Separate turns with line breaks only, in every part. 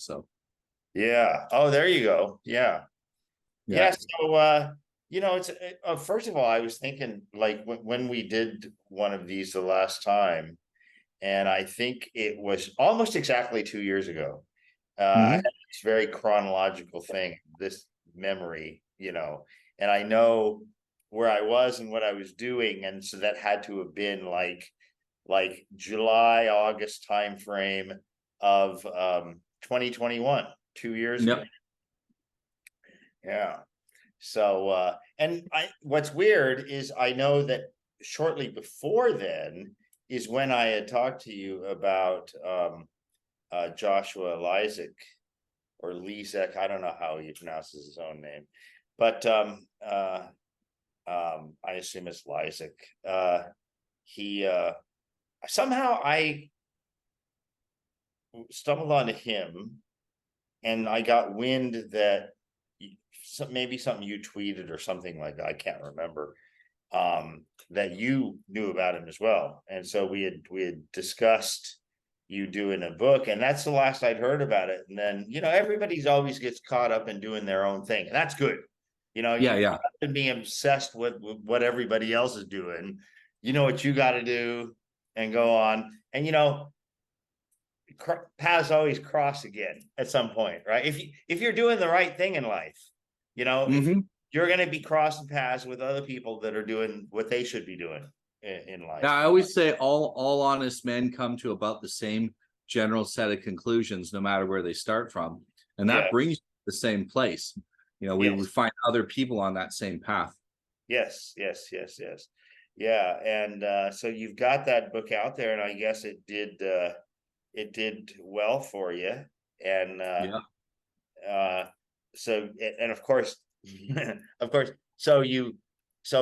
So
Yeah. Oh, there you go. Yeah.
yeah.
So, it's first of all, I was thinking like when we did one of these the last time, and I think it was almost exactly 2 years ago. I had
Hmm.
this very chronological thing, this memory, and I know where I was and what I was doing, and so that had to have been like July, August timeframe of 2021, 2 years ago.
Yep.
Yeah. So and what's weird is I know that shortly before then is when I had talked to you about Joshua Lysak or Lezak. I don't know how he pronounces his own name, but I assume it's Lysak. He somehow I stumbled onto him, and I got wind that maybe something you tweeted or something like that. I can't remember. That you knew about him as well, and so we had discussed you doing a book, and that's the last I'd heard about it. And then everybody's always gets caught up in doing their own thing, and that's good.
Yeah.
You
Yeah.
have to be obsessed with what everybody else is doing. You know what you got to do, and go on. And paths always cross again at some point, right? If you're doing the right thing in life, if
Hmm.
you're going to be crossing paths with other people that are doing what they should be doing in life.
Now, I always say all honest men come to about the same general set of conclusions, no matter where they start from, and that brings you to the same place. We
Yes.
would find other people on that same path.
Yes. Yeah. And so you've got that book out there, and I guess it did well for you. And
Yeah.
so, and of course, of course, so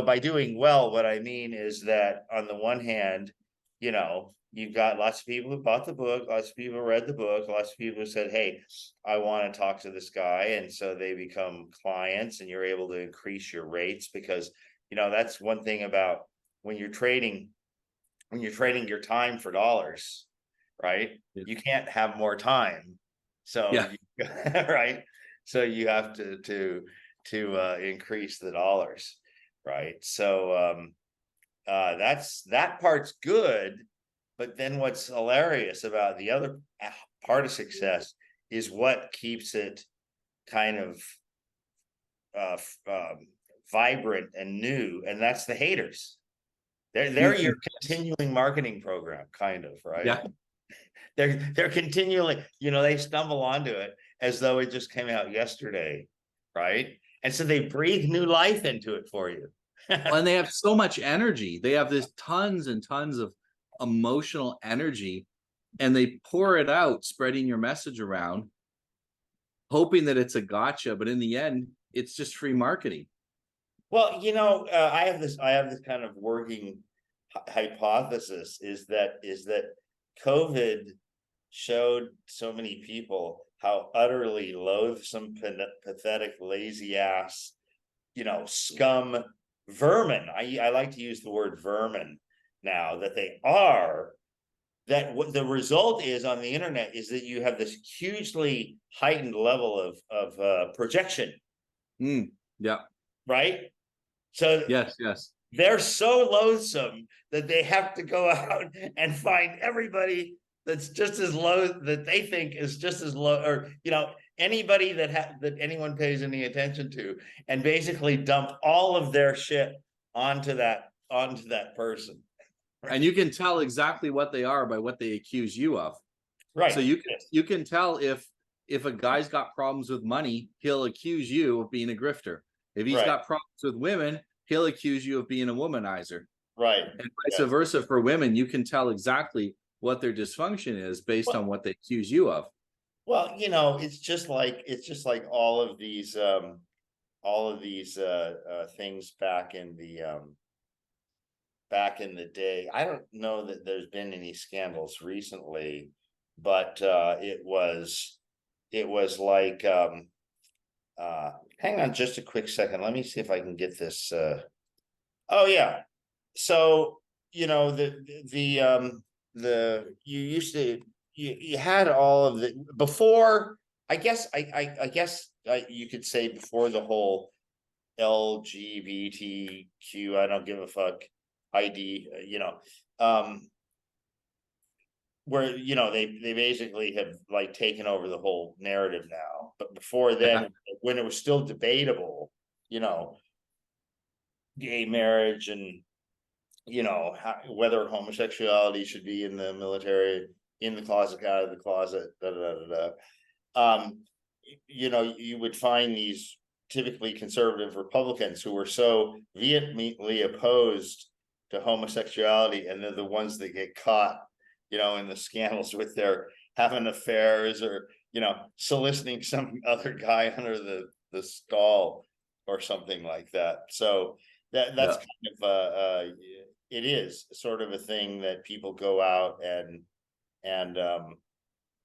by doing well, what I mean is that on the one hand, you've got lots of people who bought the book, lots of people read the book, lots of people who said, hey, I want to talk to this guy. And so they become clients, and you're able to increase your rates, because that's one thing about when you're trading your time for dollars, right?
Yeah.
You can't have more time. So
Yeah.
right. So you have to increase the dollars, right? So that part's good. But then what's hilarious about the other part of success is what keeps it kind of vibrant and new, and that's the haters. They're your continuing marketing program, kind of, right?
Yeah.
They're continually, they stumble onto it as though it just came out yesterday, right? And so they breathe new life into it for you.
And they have so much energy. They have this tons and tons of emotional energy, and they pour it out, spreading your message around, hoping that it's a gotcha. But in the end, it's just free marketing.
Well, I have this kind of working hypothesis is that COVID showed so many people how utterly loathsome, pathetic, lazy ass, scum, vermin. I like to use the word vermin now, that they are. That what the result is on the internet is that you have this hugely heightened level of projection,
Yeah.
right? So
Yes. Yes.
they're so loathsome that they have to go out and find everybody that's just as low, that they think is just as low, or anybody that anyone pays any attention to, and basically dump all of their shit onto that person.
And you can tell exactly what they are by what they accuse you of.
Right.
So you
Yes.
can tell if a guy's got problems with money, he'll accuse you of being a grifter. If he's got problems with women, he'll accuse you of being a womanizer.
Right.
And vice versa for women. You can tell exactly what their dysfunction is based on what they accuse you of.
Well, it's just like all of these things back in the day. I don't know that there's been any scandals recently, but it was like hang on just a quick second. Let me see if I can get this. Oh yeah. So the you used to you had all of the before I guess you could say before the whole LGBTQ, I don't give a fuck ID, where they basically have like taken over the whole narrative now. But before then, when it was still debatable, gay marriage and whether homosexuality should be in the military, in the closet, out of the closet, da da da da. You would find these typically conservative Republicans who were so vehemently opposed to homosexuality, and they're the ones that get caught, in the scandals with their having affairs or, soliciting some other guy under the stall or something like that. So that's
Yeah.
kind of it is sort of a thing that people go out and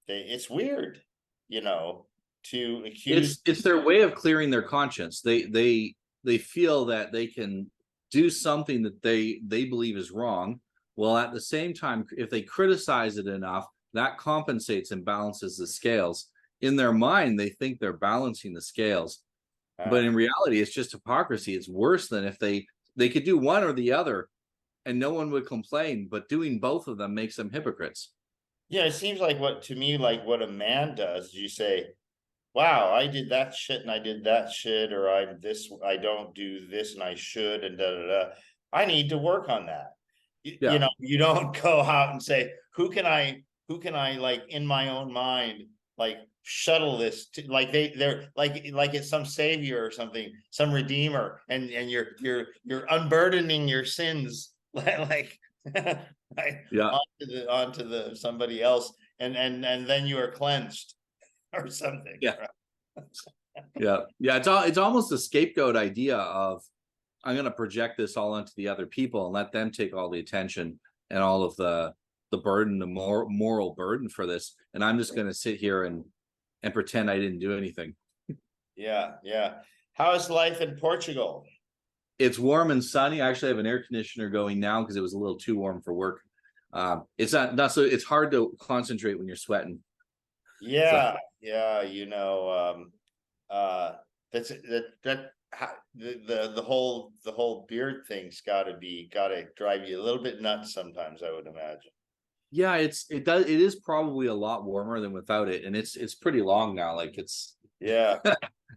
it's weird, to accuse.
It's their way of clearing their conscience. They feel that they can do something that they believe is wrong, while at the same time, if they criticize it enough, that compensates and balances the scales. In their mind, they think they're balancing the scales, but in reality, it's just hypocrisy. It's worse than if they could do one or the other and no one would complain, but doing both of them makes them hypocrites.
Yeah, it seems like what a man does, you say, wow, I did that shit and I did that shit, or I don't do this and I should, and da da da. I need to work on that.
Yeah.
You don't go out and say, who can I like in my own mind, like shuttle this to, like they're like it's some savior or something, some redeemer, and you're unburdening your sins like
Yeah.
onto the somebody else, and then you are cleansed or something.
Yeah. Yeah. It's almost a scapegoat idea of, I'm going to project this all onto the other people and let them take all the attention and all of the burden, the moral burden for this, and I'm just going to sit here and pretend I didn't do anything.
Yeah. How is life in Portugal?
It's warm and sunny. I actually have an air conditioner going now because it was a little too warm for work. It's not so. It's hard to concentrate when you're sweating.
Yeah, that's the whole beard thing's got to drive you a little bit nuts sometimes, I would imagine.
Yeah, it is probably a lot warmer than without it, and it's pretty long now. Like it's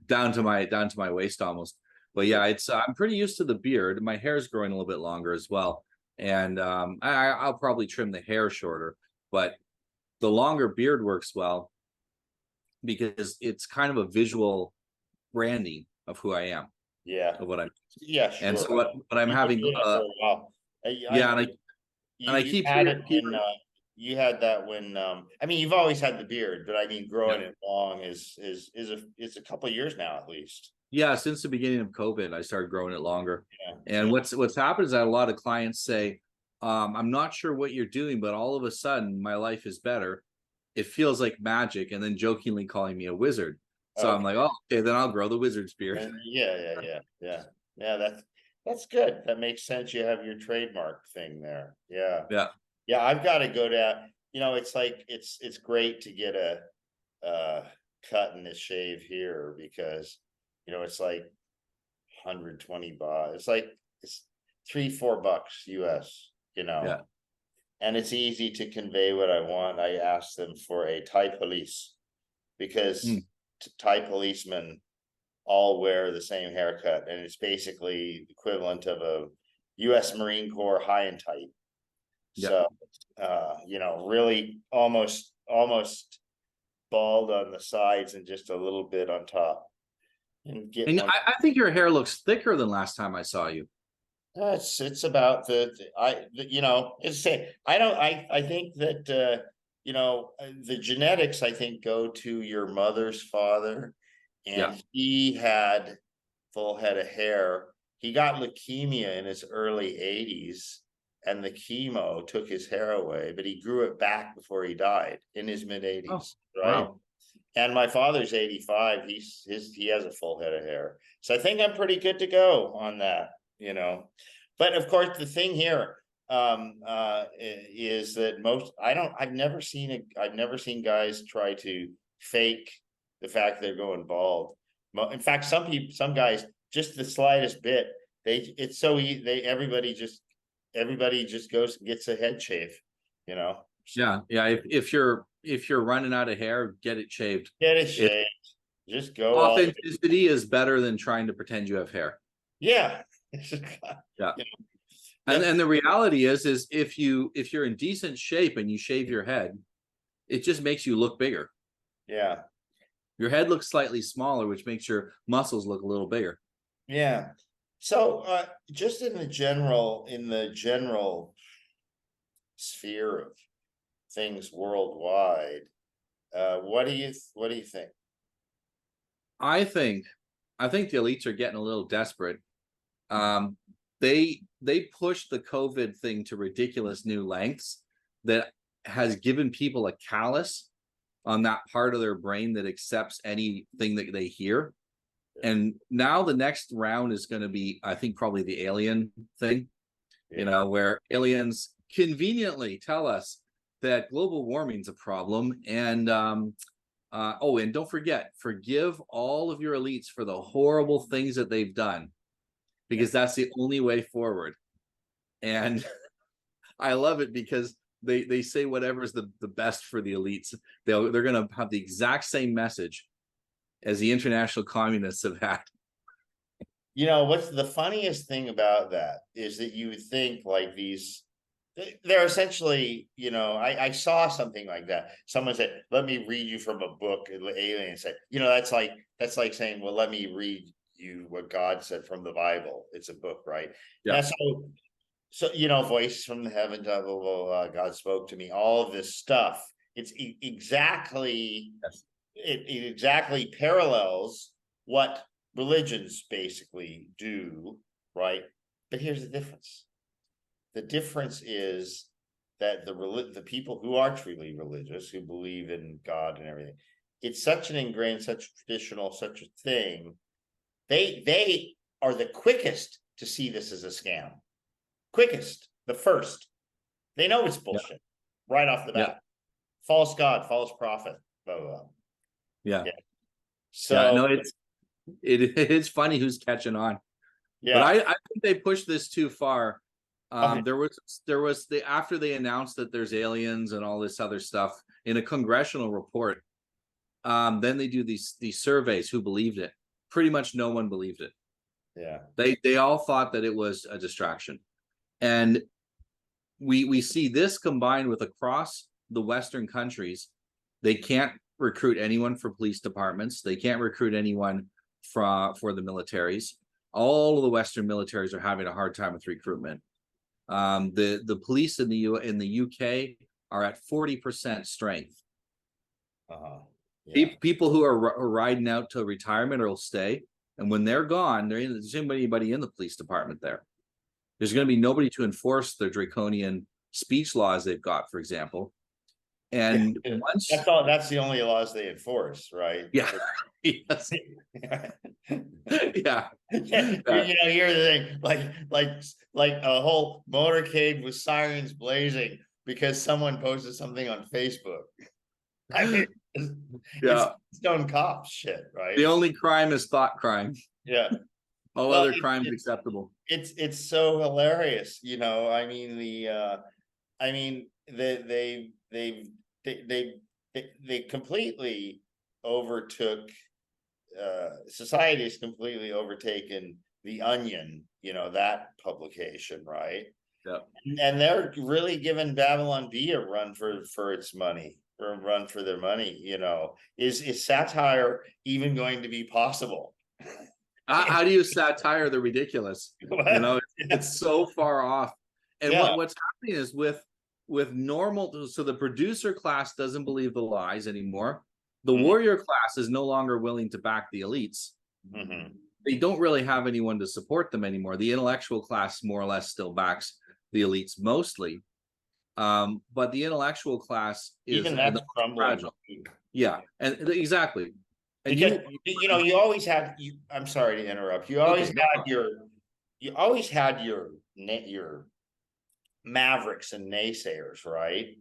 down to my waist almost. But yeah, I'm pretty used to the beard. My hair's growing a little bit longer as well, and I'll probably trim the hair shorter, but the longer beard works well because it's kind of a visual branding of who I am.
Yeah,
of what I'm.
Yeah, sure.
And so what I'm having, yeah, and I keep
had
hearing
it
people.
when you had that when I mean, you've always had the beard, but I mean, growing it long is a couple of years now at least.
Yeah, since the beginning of COVID, I started growing it longer.
Yeah.
And what's happened is that a lot of clients say, I'm not sure what you're doing, but all of a sudden my life is better. It feels like magic, and then jokingly calling me a wizard. So I'm like, oh, okay, then I'll grow the wizard's beard.
Yeah. That's good. That makes sense. You have your trademark thing there. Yeah. I've got to go down. It's like it's great to get a cut and a shave here because it's like 120 baht. It's $3-4 US.
Yeah.
And it's easy to convey what I want. I asked them for a Thai police because Thai policemen all wear the same haircut, and it's basically equivalent of a U.S. Marine Corps high and tight. So, really almost bald on the sides and just a little bit on top. And
I think your hair looks thicker than last time I saw you.
It's about I think that the genetics, I think, go to your mother's father, and he had full head of hair. He got leukemia in his early 80s, and the chemo took his hair away, but he grew it back before he died in his mid 80s. Right. Wow. And my father's 85. He has a full head of hair. So I think I'm pretty good to go on that. But of course the thing here is that I've never seen guys try to fake the fact they're going bald. In fact, some guys, just the slightest bit, it's so easy. Everybody just goes and gets a head shave, you know.
Yeah, yeah. If you're running out of hair, get it shaved.
Get it shaved. Just go all.
Authenticity is better than trying to pretend you have hair.
Yeah.
Yeah. And the reality is if you're in decent shape and you shave your head, it just makes you look bigger.
Yeah.
Your head looks slightly smaller, which makes your muscles look a little bigger.
Yeah. So just in the general sphere of things worldwide, what do you think?
I think the elites are getting a little desperate. They pushed the COVID thing to ridiculous new lengths that has given people a callus on that part of their brain that accepts anything that they hear. And now the next round is going to be, I think, probably the alien thing, where aliens conveniently tell us that global warming's a problem. And and don't forgive all of your elites for the horrible things that they've done, because that's the only way forward. And I love it because they say whatever is the best for the elites. They're going to have the exact same message as the international communists have had.
What's the funniest thing about that is that you would think like they're essentially, I saw something like that. Someone said, let me read you from a book. Alien said, that's like saying, well, let me read you what God said from the Bible. It's a book, right?
Yeah.
So voices from the heavens, blah, blah, blah, God spoke to me, all of this stuff. It's exactly,
yes.
It exactly parallels what religions basically do, right? But here's the difference. The difference is that the people who are truly religious, who believe in God and everything, it's such an ingrained, such traditional, such a thing. They are the quickest to see this as a scam. Quickest, the first. They know it's bullshit right off the bat.
Yeah.
False God, false prophet, blah, blah, blah.
Yeah.
So
no, it's funny who's catching on.
Yeah.
But I think they pushed this too far. There was after they announced that there's aliens and all this other stuff in a congressional report. Then they do these surveys who believed it. Pretty much no one believed it.
Yeah.
They all thought that it was a distraction. And we see this combined with across the Western countries. They can't recruit anyone for police departments. They can't recruit anyone for the militaries. All of the Western militaries are having a hard time with recruitment. The police in the UK are at 40% strength. Yeah. People who are riding out to retirement will stay, and when they're gone, there isn't anybody in the police department there. There's going to be nobody to enforce the draconian speech laws they've got, for example. And once
that's the only laws they enforce, right?
Yeah. Yes.
Yeah.
Yeah.
Here's the thing, like a whole motorcade with sirens blazing because someone posted something on Facebook. I mean, it's stone cops shit, right?
The only crime is thought crime.
Yeah.
All other crimes acceptable.
It's so hilarious, I mean they completely overtook society has completely overtaken The Onion, that publication, right?
Yeah.
And they're really giving Babylon Bee a run for its money, or a run for their money. Is satire even going to be possible?
How do you satire the ridiculous? It's so far off. And what's happening is with normal, so the producer class doesn't believe the lies anymore. The warrior class is no longer willing to back the elites.
Mm-hmm.
They don't really have anyone to support them anymore. The intellectual class more or less still backs the elites mostly. But the intellectual class is
even that's
fragile. Yeah, and exactly. And
because you always had I'm sorry to interrupt. You always had your mavericks and naysayers, right?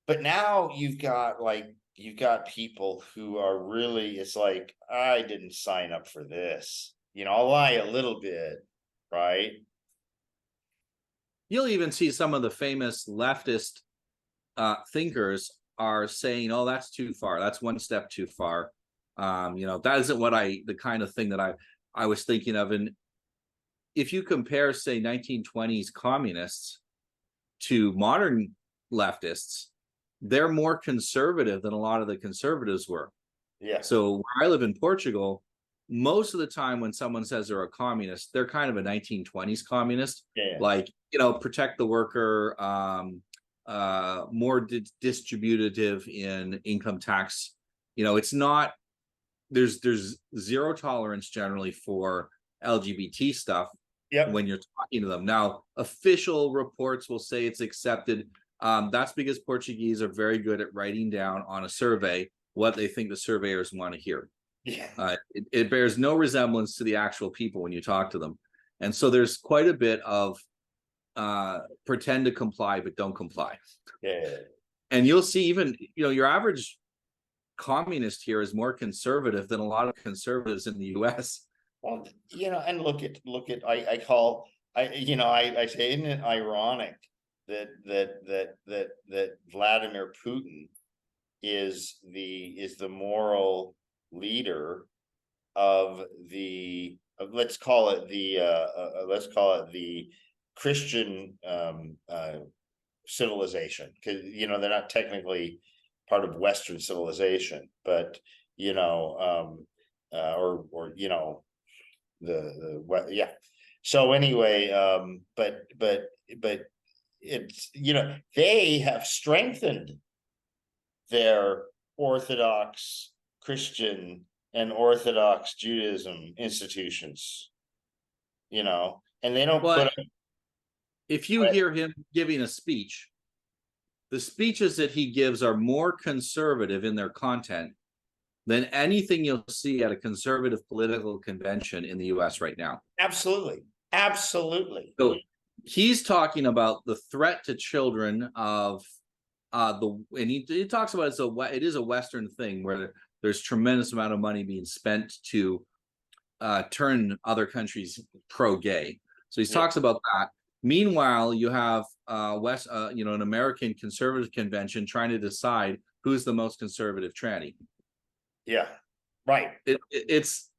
But now you've got like you've got people who are really, it's like, I didn't sign up for this. I'll lie a little bit, right?
You'll even see some of the famous leftist thinkers are saying, "Oh, that's too far. That's one step too far." That isn't the kind of thing that I was thinking of. And if you compare, say, 1920s communists to modern leftists, they're more conservative than a lot of the conservatives were.
Yeah.
So where I live in Portugal, most of the time when someone says they're a communist, they're kind of a 1920s communist,
Yeah.
like, protect the worker, more distributive in income tax. It's not, there's zero tolerance generally for LGBT stuff
Yep.
when you're talking to them. Now, official reports will say it's accepted. That's because Portuguese are very good at writing down on a survey what they think the surveyors want to hear.
Yeah.
It bears no resemblance to the actual people when you talk to them. And so there's quite a bit of pretend to comply, but don't comply.
Yeah.
And you'll see even, your average communist here is more conservative than a lot of conservatives in the US.
Well, and look at, I say, isn't it ironic that Vladimir Putin is the moral leader of let's call it the Christian civilization, because they're not technically part of Western civilization, but or yeah. So anyway, but it's, they have strengthened their Orthodox Christian and Orthodox Judaism institutions, and they don't
Well,
put.
if you hear him giving a speech, the speeches that he gives are more conservative in their content than anything you'll see at a conservative political convention in the US right now.
Absolutely.
So he's talking about the threat to children of and he talks about it is a Western thing where there's tremendous amount of money being spent to turn other countries pro-gay. So he talks about that. Meanwhile, you have an American conservative convention trying to decide who's the most conservative tranny.
Yeah, right.
It's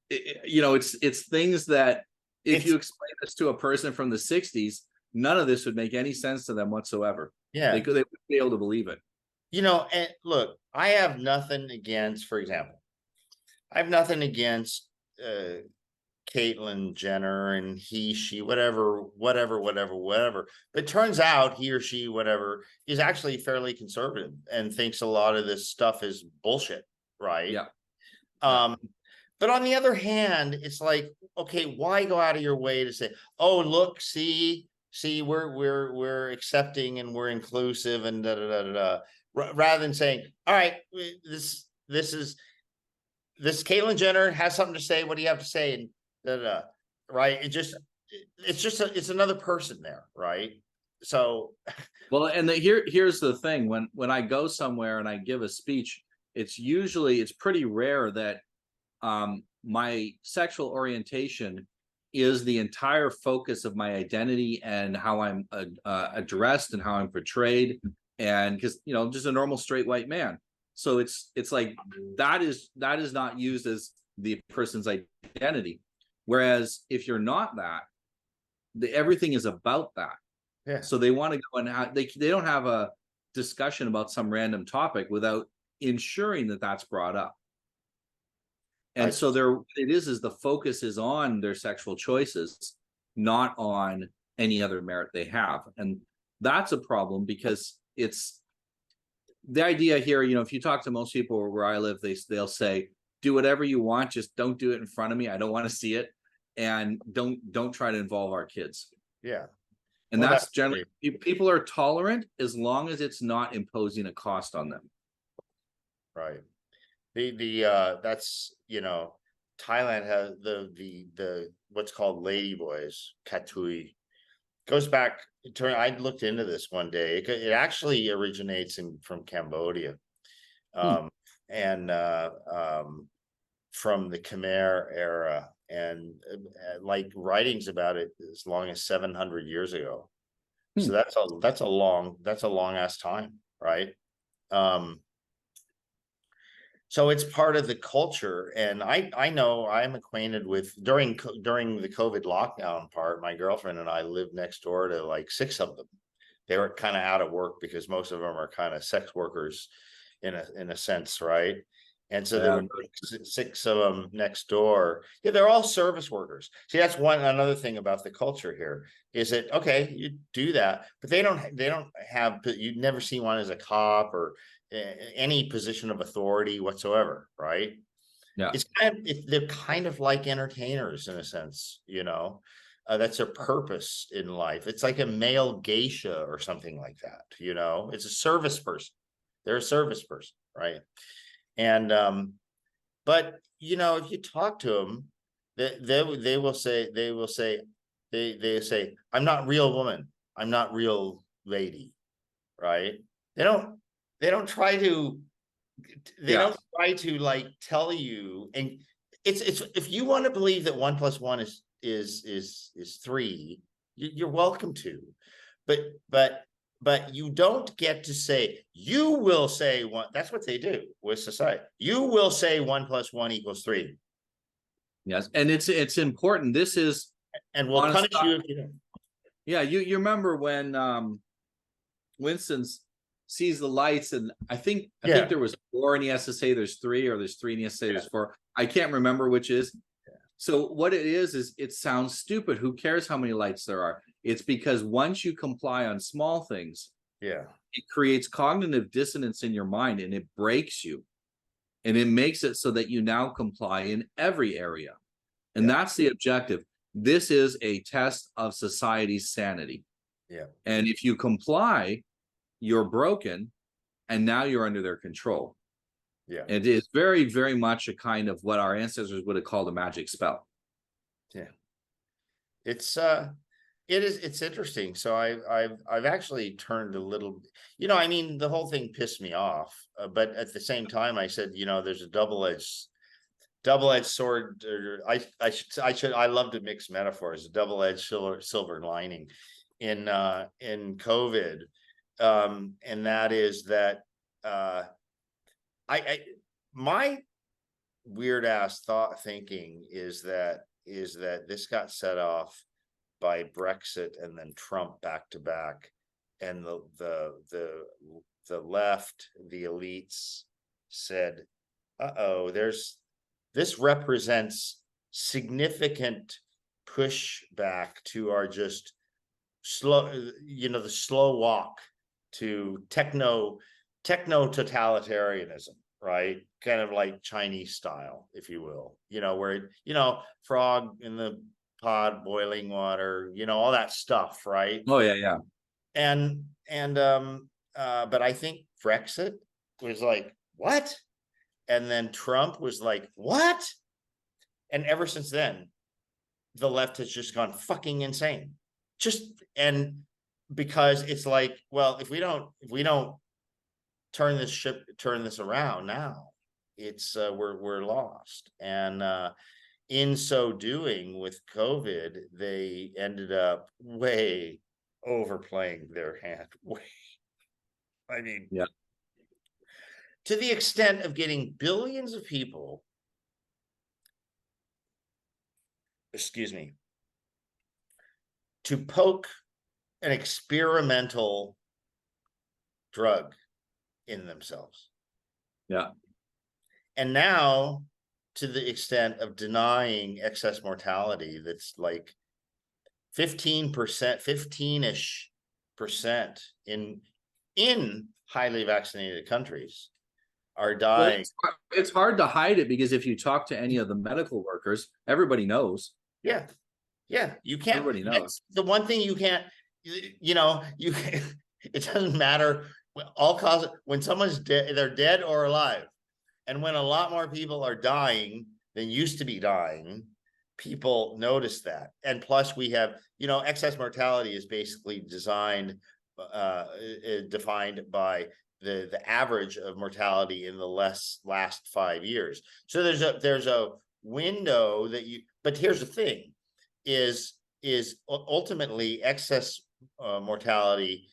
things that if you explain this to a person from the 60s, none of this would make any sense to them whatsoever.
Yeah,
they wouldn't be able to believe it.
And look, I have nothing against, for example, I have nothing against Caitlyn Jenner and he, she, whatever. But it turns out he or she, whatever, is actually fairly conservative and thinks a lot of this stuff is bullshit, right?
Yeah.
But on the other hand, it's like, okay, why go out of your way to say, oh, look, see, we're accepting and we're inclusive and da da da da da, rather than saying, all right, this is Caitlyn Jenner has something to say. What do you have to say? And da da da, right? It's another person there, right? So,
well, and here's the thing: when I go somewhere and I give a speech, it's pretty rare that my sexual orientation is the entire focus of my identity and how I'm addressed and how I'm portrayed, and because just a normal straight white man. So it's like that is not used as the person's identity. Whereas if you're not that, everything is about that.
yeah.
So they want to go and they don't have a discussion about some random topic without ensuring that that's brought up. And so the focus is on their sexual choices, not on any other merit they have. And that's a problem because it's the idea here, if you talk to most people where I live, they'll say, do whatever you want, just don't do it in front of me. I don't want to see it. And don't try to involve our kids.
Yeah.
And that's generally, people are tolerant as long as it's not imposing a cost on them.
Right. That's, Thailand has the what's called ladyboys, katui, goes back. I looked into this one day. It actually originates from Cambodia. from the Khmer era, and like writings about it as long as 700 years ago. So that's a long ass time, right? So it's part of the culture, and I know I'm acquainted with during the COVID lockdown part. My girlfriend and I lived next door to like 6 of them. They were kind of out of work because most of them are kind of sex workers in a sense, right? And so there
Yeah.
were like 6 of them next door. Yeah, they're all service workers. See, that's another thing about the culture here is that, okay, you do that, but they don't have, you'd never see one as a cop or any position of authority whatsoever, right?
Yeah.
It's they're kind of like entertainers in a sense, you know. That's their purpose in life. It's like a male geisha or something like that, you know. It's a service person. They're a service person, right? And but you know, if you talk to them, they will say they say, I'm not real woman, I'm not real lady, right? They don't try to
Yeah.
like tell you, and it's if you want to believe that 1 + 1 is 3, you're welcome to, but you don't get to say, you will say one. That's what they do with society. You will say 1 + 1 = 3,
Yes. And it's important. This is
and we'll
honest.
punish you if you don't.
Yeah. You remember when Winston sees the lights, and I think
Yeah.
there was 4 and he has to say there's 3, or there's 3 and he has to say there's 4. I can't remember which is. So what it is it sounds stupid. Who cares how many lights there are? It's because once you comply on small things,
Yeah.
it creates cognitive dissonance in your mind, and it breaks you, and it makes it so that you now comply in every area. And
Yeah.
that's the objective. This is a test of society's sanity.
Yeah.
And if you comply, you're broken, and now you're under their control.
Yeah.
It is very, very much a kind of what our ancestors would have called a magic spell.
Yeah. It's it's interesting. So I've actually turned a little, you know, I mean, the whole thing pissed me off, but at the same time I said, you know, there's a double-edged sword. Or I love to mix metaphors. A double-edged silver lining in COVID, and that is that my weird ass thinking is that this got set off by Brexit and then Trump back to back, and the left, the elites said, uh-oh, this represents significant pushback to our just slow, you know, the slow walk to techno totalitarianism, right? Kind of like Chinese style, if you will, you know, where, you know, frog in the pot, boiling water, you know, all that stuff, right?
Oh yeah, yeah.
But I think Brexit was like, what? And then Trump was like, what? And ever since then, the left has just gone fucking insane. And because it's like, well, if we don't turn this around now, it's we're lost. And in so doing, with COVID, they ended up way overplaying their hand. I mean,
Yeah.
to the extent of getting billions of people, excuse me, to poke an experimental drug in themselves.
Yeah.
And now, to the extent of denying excess mortality, that's like 15%, 15-ish% in highly vaccinated countries are
Well,
dying.
it's hard to hide it, because if you talk to any of the medical workers, everybody knows.
Yeah. Yeah. You can't.
Everybody knows.
That's the one thing you can't, you know, it doesn't matter. All causes, when someone's dead, they're dead or alive. And when a lot more people are dying than used to be dying, people notice that. And plus we have, you know, excess mortality is basically defined by the average of mortality in the last 5 years. So there's a window that but here's the thing, is ultimately excess mortality,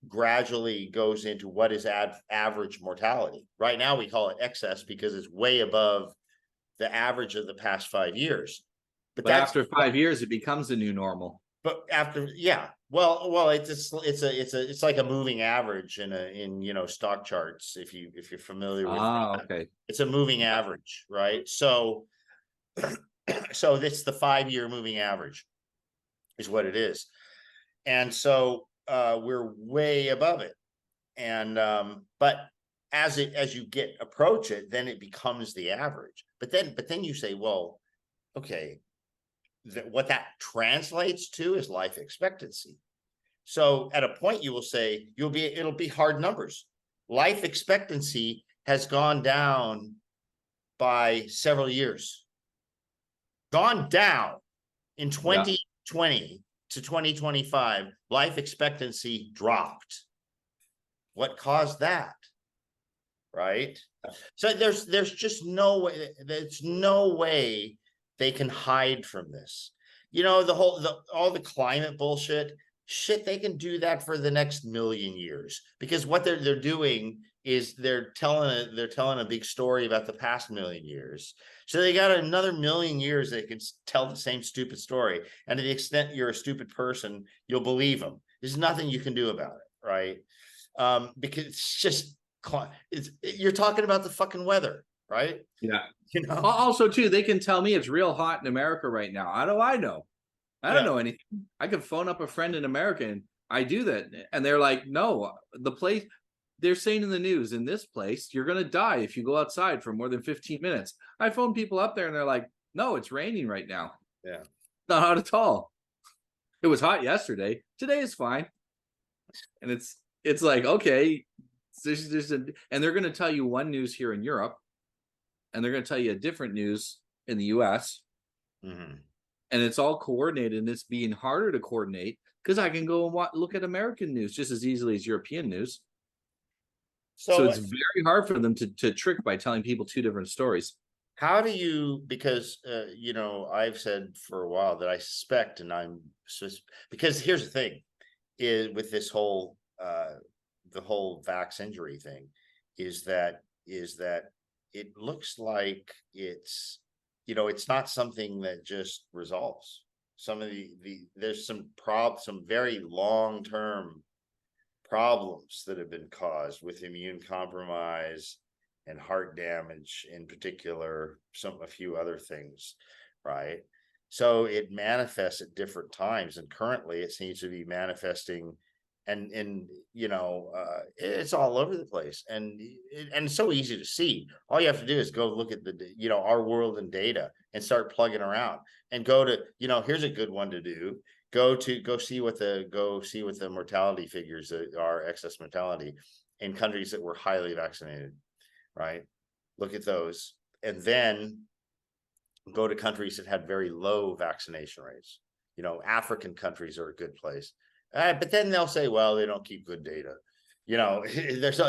gradually goes into what is average mortality. Right now we call it excess because it's way above the average of the past 5 years.
But after 5 years, it becomes a new normal.
But after, yeah, well, it's like a moving average in stock charts. If you're familiar with that.
Okay.
It's a moving average, right? So it's the 5-year moving average is what it is. And so we're way above it. And but as you approach it, then it becomes the average. But then you say, well, okay, what that translates to is life expectancy. So at a point you will say it'll be hard numbers. Life expectancy has gone down by several years. Gone down in 2020 to 2025, life expectancy dropped. What caused that? Right? So there's just no way, there's no way they can hide from this. All the climate bullshit, they can do that for the next million years, because what they're doing is they're telling a big story about the past million years. So they got another million years they can tell the same stupid story. And to the extent you're a stupid person, you'll believe them. There's nothing you can do about it, right? Because it's just, you're talking about the fucking weather, right?
Yeah. Also, too, they can tell me it's real hot in America right now. How do I know? I don't know anything. I could phone up a friend in America, and I do that, and they're like, no, the place, they're saying in the news, in this place, you're going to die if you go outside for more than 15 minutes. I phone people up there, and they're like, no, it's raining right now.
Yeah.
Not hot at all. It was hot yesterday. Today is fine. And it's like, okay, and they're going to tell you one news here in Europe, and they're going to tell you a different news in the US.
Mm-hmm.
And it's all coordinated, and it's being harder to coordinate because I can go and look at American news just as easily as European news. So it's very hard for them to trick by telling people two different stories.
How do you, because, I've said for a while that I suspect, because here's the thing, is with this whole, the whole vax injury thing, is that it looks like it's not something that just resolves. Some of there's some very long-term problems that have been caused with immune compromise and heart damage in particular, a few other things, right? So it manifests at different times, and currently it seems to be manifesting, and it's all over the place, and it's so easy to see. All you have to do is go look at our world and data and start plugging around, and go to, here's a good one to do. Go see what the mortality figures are, excess mortality in countries that were highly vaccinated, right? Look at those, and then go to countries that had very low vaccination rates. African countries are a good place. But then they'll say, well, they don't keep good data. There's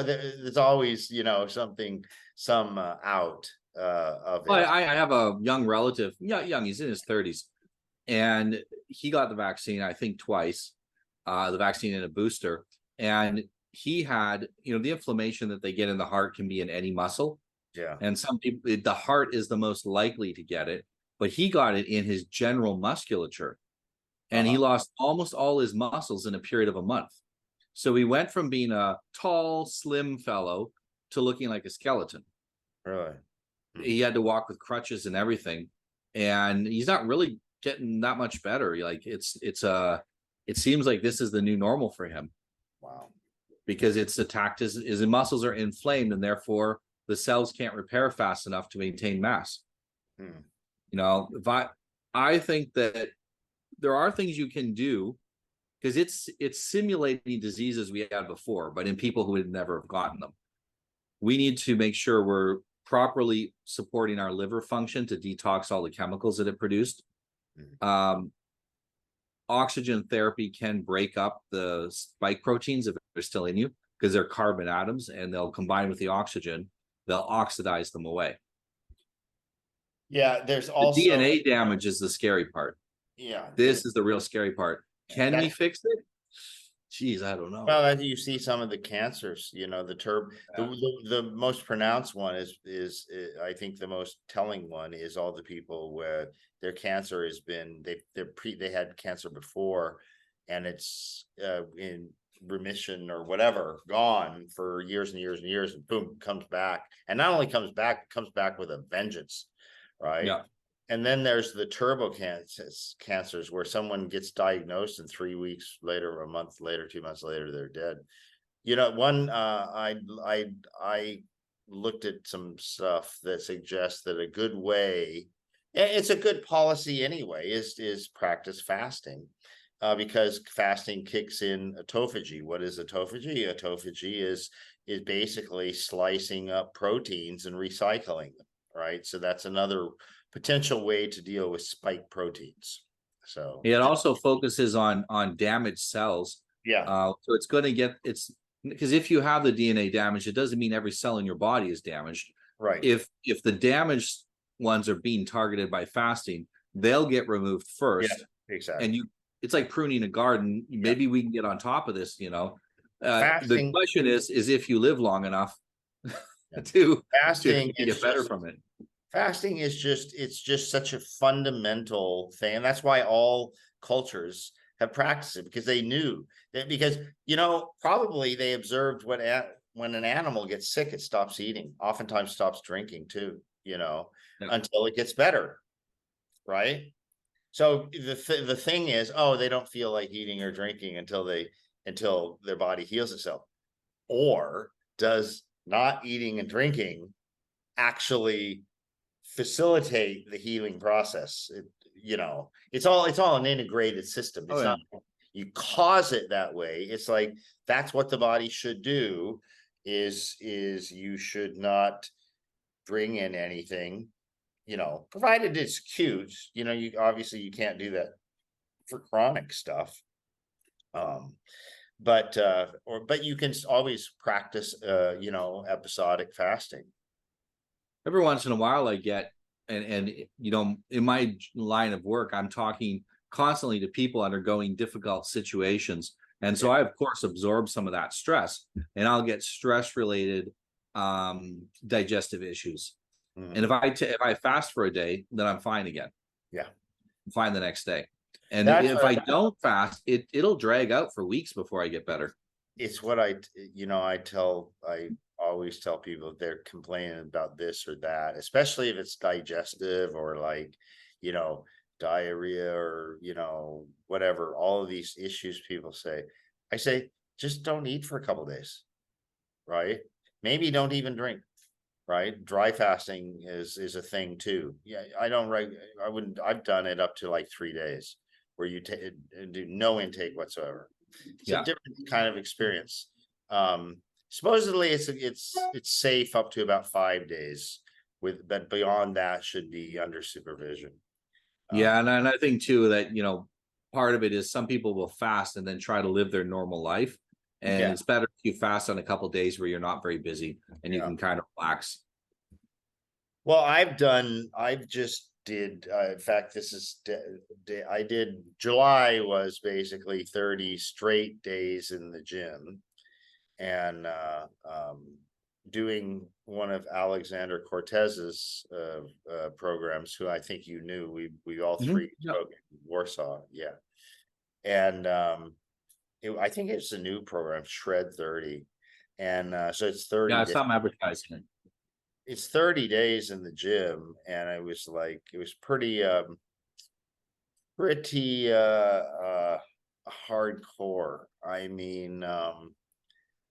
always, some out of it.
Well, I have a young relative, young, he's in his 30s, and he got the vaccine, I think twice, the vaccine and a booster. And he had, the inflammation that they get in the heart can be in any muscle.
Yeah.
And some people, the heart is the most likely to get it, but he got it in his general musculature. And he lost almost all his muscles in a period of a month. So he went from being a tall, slim fellow to looking like a skeleton.
Really?
He had to walk with crutches and everything. And he's not really getting that much better. Like it seems like this is the new normal for him.
Wow. Because
it's attacked, his muscles are inflamed, and therefore the cells can't repair fast enough to maintain mass. I think that there are things you can do, because it's simulating diseases we had before, but in people who would never have gotten them. We need to make sure we're properly supporting our liver function to detox all the chemicals that it produced. Oxygen therapy can break up the spike proteins if they're still in you. because they're carbon atoms, and they'll combine with the oxygen, they'll oxidize them away.
Yeah, there's
The
also
DNA damage is the scary part.
yeah.
This is the real scary part. Can we
That's
fix it? Geez, I don't know.
well, as you see some of the cancers, you know, the most pronounced one is I think the most telling one is all the people where their cancer has been they had cancer before, and it's in remission or whatever, gone for years and years and years, and boom, comes back, and not only comes back, it comes back with a vengeance, right?
Yeah.
And then there's the turbo cancers where someone gets diagnosed and 3 weeks later, a month later, 2 months later, they're dead. You know, one I looked at some stuff that suggests that a good way, it's a good policy anyway, is practice fasting. Because fasting kicks in autophagy. What is autophagy? Autophagy is basically slicing up proteins and recycling them, right? So that's another potential way to deal with spike proteins. So
It also focuses on damaged cells.
yeah,
So it's going to get because if you have the DNA damage, it doesn't mean every cell in your body is damaged.
right.
If the damaged ones are being targeted by fasting, they'll get removed first.
Yeah, exactly.
And it's like pruning a garden. Maybe we can get on top of this, you know. The question is if you live long enough to get better from it.
Fasting is just such a fundamental thing, and that's why all cultures have practiced it, because they knew that, because you know, probably they observed when an animal gets sick, it stops eating, oftentimes stops drinking too, you know, until it gets better, right? So the thing is, oh, they don't feel like eating or drinking until their body heals itself. Or does not eating and drinking actually facilitate the healing process? You know, it's all an integrated system. It's not you cause it that way. It's like that's what the body should do, is you should not bring in anything, you know, provided it's cute. You know, you obviously you can't do that for chronic stuff. But you can always practice you know, episodic fasting.
Every once in a while I get, and you know, in my line of work, I'm talking constantly to people undergoing difficult situations. And so I, of course, absorb some of that stress, and I'll get stress related digestive issues. And if I fast for a day, then I'm fine again.
Yeah.
I'm fine the next day. And if I don't fast, it'll drag out for weeks before I get better.
It's what I always tell people if they're complaining about this or that, especially if it's digestive or like, you know, diarrhea or, you know, whatever, all of these issues people say, I say, just don't eat for a couple of days, right? Maybe don't even drink, right? Dry fasting is a thing too. Yeah, I've done it up to like 3 days where you do no intake whatsoever. It's a different kind of experience. Supposedly it's safe up to about 5 days, but beyond that should be under supervision.
Yeah, and I think too that, you know, part of it is some people will fast and then try to live their normal life, and it's better if you fast on a couple of days where you're not very busy and you can kind of relax.
Well, I've just did, in fact, this is, I did, July was basically 30 straight days in the gym, and doing one of Alexander Cortez's programs, who I think you knew. We all three spoke in Warsaw, yeah. And I think it's a new program, Shred 30, and so it's 30.
Yeah, some advertising.
It's 30 days in the gym, and it was like, it was pretty hardcore. I mean,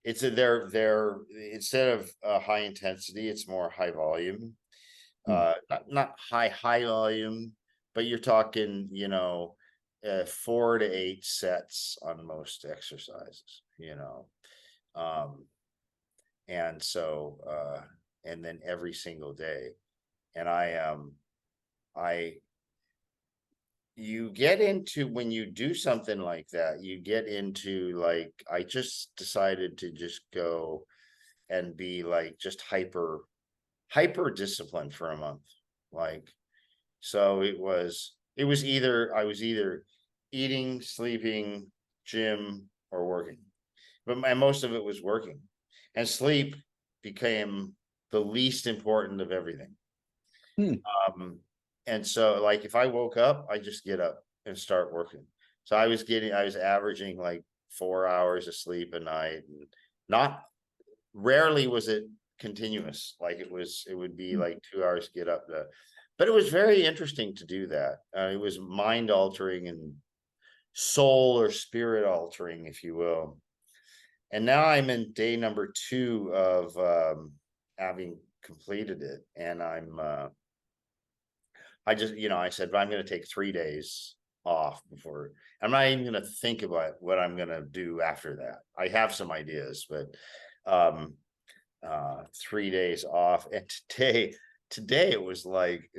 it's they're instead of high intensity, it's more high volume. Not high volume, but you're talking, you know, 4 to 8 sets on most exercises, you know. And so and then every single day. And I you get into, when you do something like that, you get into like, I just decided to just go and be like just hyper disciplined for a month. Like, so it was either, I was either eating, sleeping, gym, or working, and most of it was working, and sleep became the least important of everything.
Hmm.
And so like if I woke up, I just get up and start working. So I was averaging like 4 hours of sleep a night, and not rarely was it continuous. Like it would be like 2 hours get up to, but it was very interesting to do that. It was mind altering and soul or spirit altering, if you will. And now I'm in day number 2 of having completed it, and I just, I said, I'm going to take 3 days off before. I'm not even going to think about what I'm going to do after that. I have some ideas, but 3 days off. And today it was like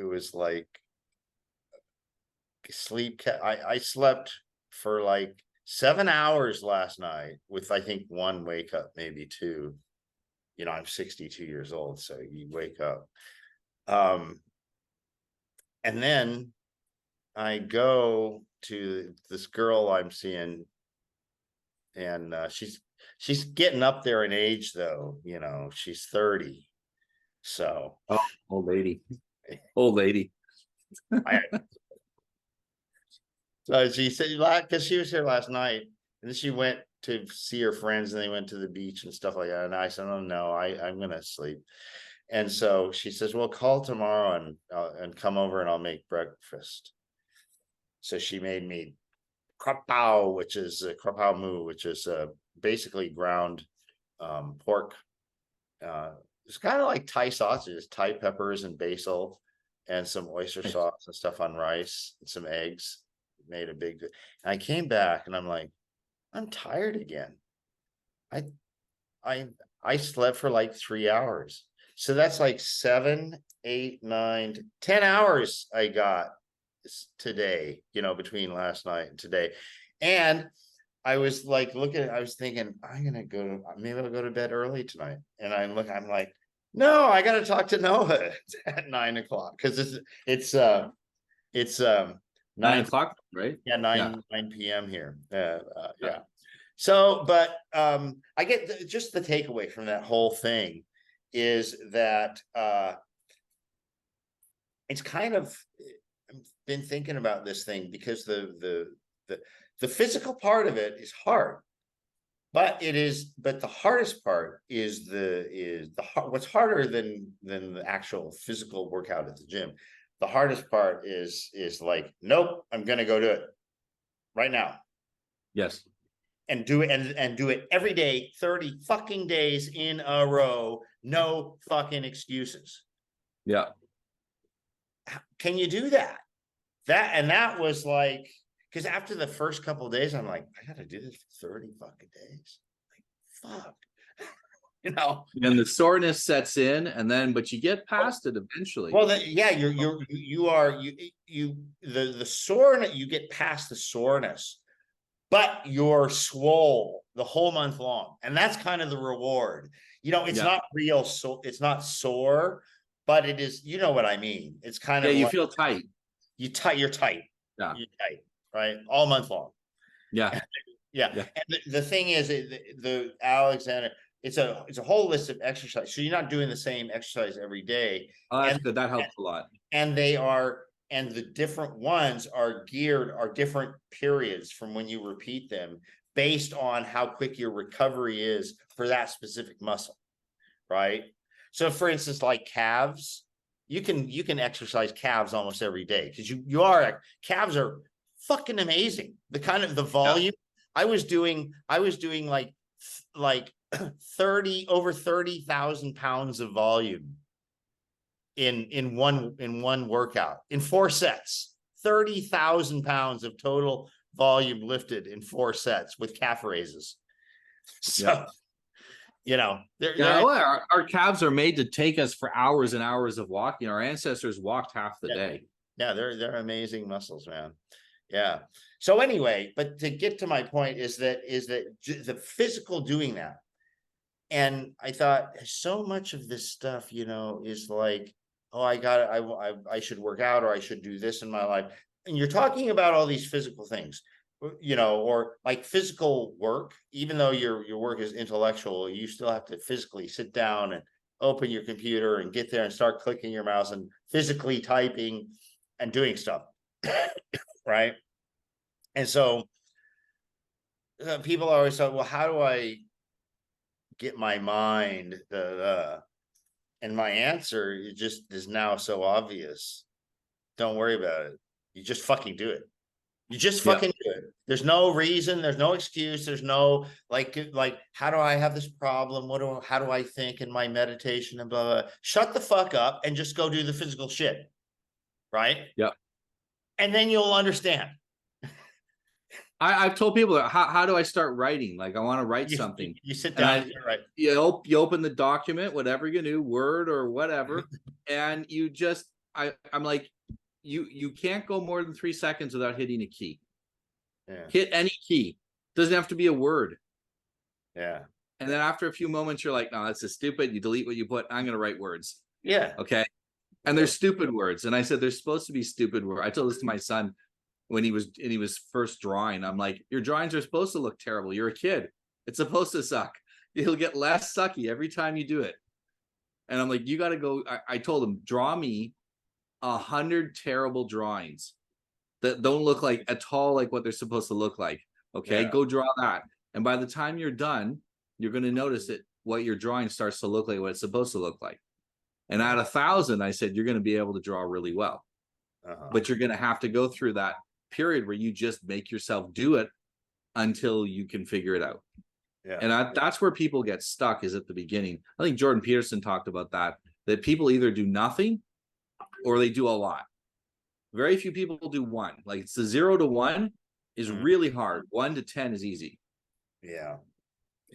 sleep. I slept for like 7 hours last night with, I think, 1 wake up, maybe 2. I'm 62 years old, so you wake up. And then I go to this girl I'm seeing, and she's getting up there in age, though. She's 30. So
Oh, old lady.
I so she said, because she was here last night, and then she went to see her friends, and they went to the beach and stuff like that. And I said, oh no, I'm gonna sleep. And so she says, well, call tomorrow and come over, and I'll make breakfast. So she made me krapao, which is krapao mu, which is basically ground pork. It's kind of like Thai sausages, Thai peppers and basil, and some oyster sauce and stuff on rice, and some eggs. Made a big. And I came back, and I'm like, I'm tired again. I slept for like 3 hours. So that's like 7, 8, 9, 10 hours I got today, between last night and today. And I was like I was thinking, maybe I'll go to bed early tonight. And I'm like, no, I got to talk to Noah at 9 o'clock, because it's 9
o'clock, right?
Yeah, 9 p.m. here. Yeah. So, but I get just the takeaway from that whole thing is that it's kind of, I've been thinking about this thing, because the physical part of it is hard, but the hardest part is what's harder than the actual physical workout at the gym. The hardest part is like, nope, I'm gonna go do it right now.
Yes.
And do it, and do it every day, 30 fucking days in a row, no fucking excuses.
Yeah.
Can you do that? That was like, because after the first couple of days, I'm like, I gotta do this for 30 fucking days. Like, fuck.
And the soreness sets in, but you get past it eventually.
Well, yeah, the soreness, you get past the soreness, but you're swole the whole month long. And that's kind of the reward. It's not real, so it's not sore, but it is, you know what I mean? It's kind of
you
like,
feel tight.
You're tight.
Yeah.
You're tight, right? All month long.
Yeah.
Yeah. And the thing is, the Alexander, it's a whole list of exercise. So you're not doing the same exercise every day.
Oh, that's good. That helps a lot.
And the different ones are different periods from when you repeat them, based on how quick your recovery is for that specific muscle, right? So for instance, like calves, you can exercise calves almost every day, because calves are fucking amazing. The kind of the volume. I was doing like 30,000 pounds of volume in one workout, in 4 sets. 30,000 pounds of total volume lifted in 4 sets with calf raises. So
our calves are made to take us for hours and hours of walking. Our ancestors walked half the day.
Yeah, they're amazing muscles, man. Yeah. So anyway, but to get to my point is that the physical doing that. And I thought so much of this stuff, you know, is like, oh, I should work out, or I should do this in my life. And you're talking about all these physical things, you know, or like physical work, even though your work is intellectual, you still have to physically sit down and open your computer and get there and start clicking your mouse and physically typing and doing stuff. Right. And so people always thought, well, how do I get my mind? And my answer is now so obvious. Don't worry about it. You just fucking do it. You just
Yeah.
fucking do it. There's no reason. There's no excuse. There's no like, how do I have this problem? How do I think in my meditation and blah, blah, blah. Shut the fuck up and just go do the physical shit. Right.
Yeah.
And then you'll understand.
I've told people that, how do I start writing? Like, I want to write something.
You sit down and right.
You open the document, whatever you do, Word or whatever, and you just, I'm like, you can't go more than 3 seconds without hitting a key.
Yeah.
Hit any key. Doesn't have to be a word.
Yeah.
And then after a few moments, you're like, no, that's just stupid. You delete what you put. I'm going to write words.
Yeah.
Okay. And there's stupid words. And I said, there's supposed to be stupid words. I told this to my son when he was first drawing. I'm like, your drawings are supposed to look terrible. You're a kid. It's supposed to suck. It'll get less sucky every time you do it. And I'm like, you got to go. I told him, draw me 100 terrible drawings that don't look like at all like what they're supposed to look like. Okay, go draw that. And by the time you're done, you're going to notice that what your drawing starts to look like what it's supposed to look like. And at 1,000, I said, you're going to be able to draw really well. But you're going to have to go through that period where you just make yourself do it until you can figure it out. Yeah. And that's where people get stuck, is at the beginning. I think Jordan Peterson talked about that people either do nothing or they do a lot. Very few people do one. Like, it's the 0 to 1 is really hard. 1 to 10 is easy. Yeah.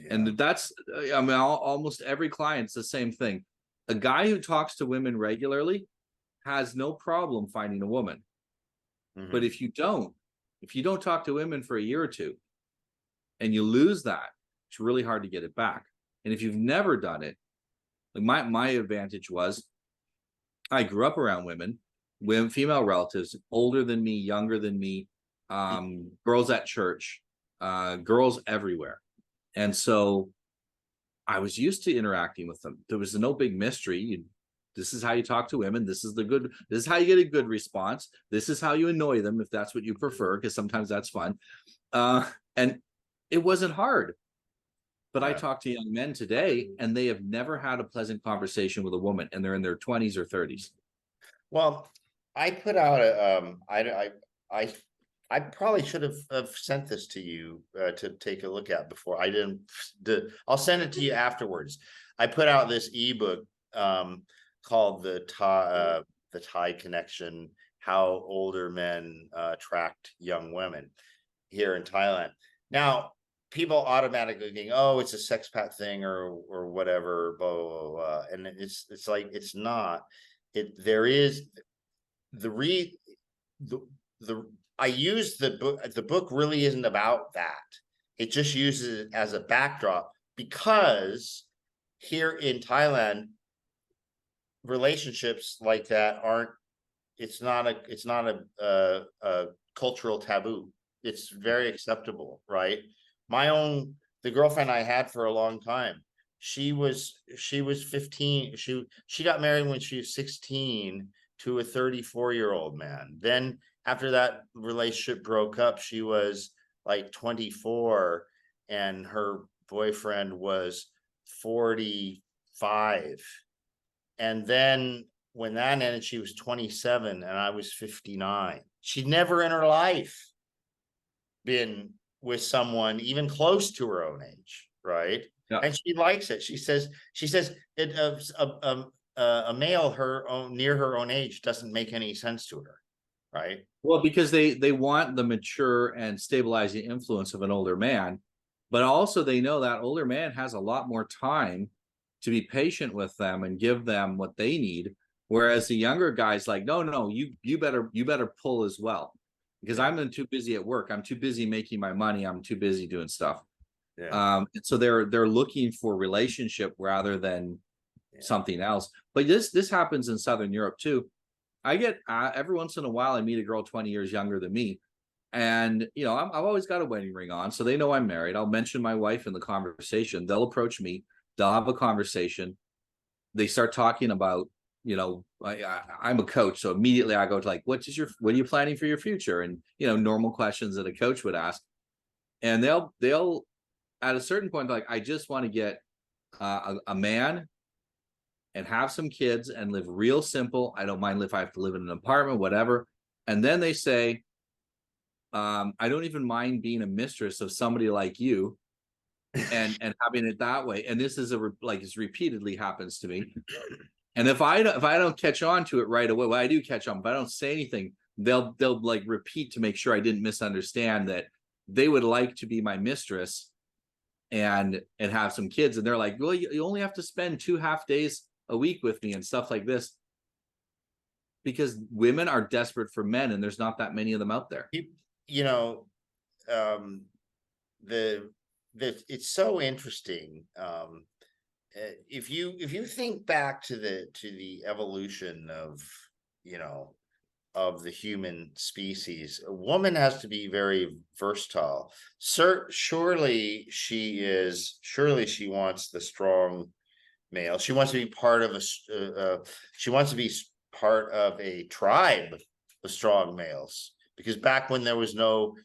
And that's, I mean, almost every client's the same thing. A guy who talks to women regularly has no problem finding a woman. But if you don't talk to women for a year or two and you lose that, it's really hard to get it back. And if you've never done it, like my advantage was I grew up around women, female relatives, older than me, younger than me, girls at church, girls everywhere. And so I was used to interacting with them. There was no big mystery. This is how you talk to women. This is how you get a good response. This is how you annoy them, if that's what you prefer, because sometimes that's fun. And it wasn't hard. But I talk to young men today, and they have never had a pleasant conversation with a woman, and they're in their 20s or 30s. Well,
I put out I probably should have sent this to you to take a look at before. I didn't. I'll send it to you afterwards. I put out this ebook called the Thai Connection: How Older Men Attract Young Women here in Thailand. Now, people automatically think, oh, it's a sexpat thing or whatever, blah, blah, blah, blah. And it's like, it's not. There is I use the book. The book really isn't about that. It just uses it as a backdrop, because here in Thailand, relationships like that it's not a cultural taboo. It's very acceptable, right? The girlfriend I had for a long time, she was 15. She got married when she was 16 to a 34-year-old man. Then after that relationship broke up, she was like 24 and her boyfriend was 45. And then when that ended, she was 27 and I was 59. She'd never in her life been with someone even close to her own age, right? Yeah. And she likes it. She says a male near her own age doesn't make any sense to her, right? Well, because they want the mature and stabilizing influence of an older man, but also they know that older man has a lot more time to be patient with them and give them what they need, whereas the younger guy's like, no, you better pull as well.
because I'm too busy at work. I'm too busy making my money. I'm too busy doing stuff.
Yeah.
And so they're looking for relationship rather than something else. But this happens in Southern Europe too. I get every once in a while I meet a girl 20 years younger than me, and I've always got a wedding ring on, so they know I'm married. I'll mention my wife in the conversation. They'll approach me. They'll have a conversation. They start talking about, I'm a coach, so immediately I go to like, what are you planning for your future? And normal questions that a coach would ask. And they'll at a certain point like, I just want to get a man and have some kids and live real simple. I don't mind if I have to live in an apartment, whatever. And then they say, I don't even mind being a mistress of somebody like you, and having it that way. And this is it's repeatedly happens to me. And if I don't catch on to it right away, well, I do catch on, but I don't say anything. They'll like repeat to make sure I didn't misunderstand that they would like to be my mistress and have some kids. And they're like, well, you only have to spend 2 half days a week with me and stuff like this, because women are desperate for men and there's not that many of them out there.
It's so interesting. If you think back to the evolution of the human species, a woman has to be very versatile. Surely she wants the strong male. She wants to be part of a tribe of strong males, because back when there was no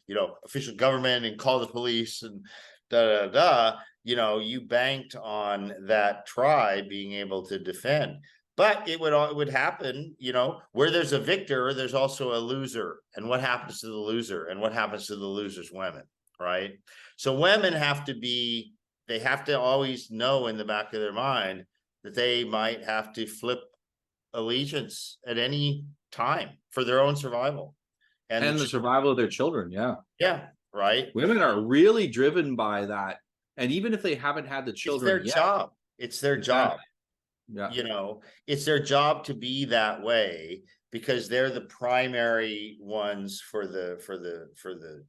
official government and call the police and you banked on that tribe being able to defend. But it would happen, where there's a victor, there's also a loser. And what happens to the loser? And what happens to the loser's women, right? So women have to always know in the back of their mind that they might have to flip allegiance at any time for their own survival.
And the survival of their children, yeah.
Yeah, right.
Women are really driven by that. And even if they haven't had the children yet,
it's their job.
Yeah.
It's their job to be that way, because they're the primary ones for the